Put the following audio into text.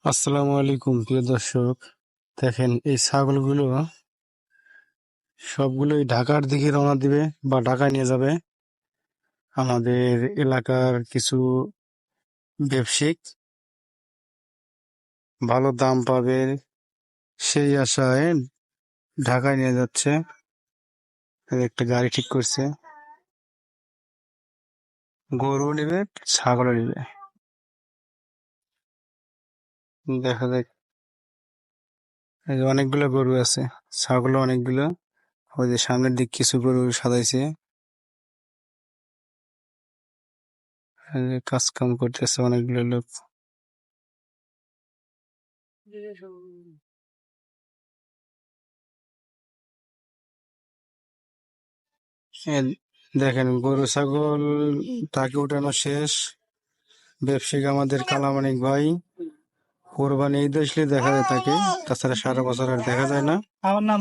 আসসালামু আলাইকুম প্রিয় দর্শক। দেখেন এই ছাগলগুলো সবগুলোই ঢাকার দিকে রওনা দিবে বা ঢাকায় নিয়ে যাবে। আমাদের এলাকার কিছু ব্যবসায়িক ভালো দাম পাবে সেই আশায় ঢাকায় নিয়ে যাচ্ছে। এই একটা গাড়ি ঠিক করছে, গরু নিবে, ছাগলও নিবে। দেখা যাক, এই যে অনেকগুলো গরু আছে, ছাগলও অনেকগুলো। ওই যে সামনের দিক কিছু গরু সাজাইছে, এই যে কাজ কাম করতেছে অনেকগুলো লোক। এ দেখেন গরু ছাগল তাকে উঠানো শেষ। ব্যবসায়িক আমাদের কালামানিক ভাই কোরবানি ঈদ আসলে দেখা যায় তাকে, তাছাড়া সারা বছর আর দেখা যায় না। আমার নাম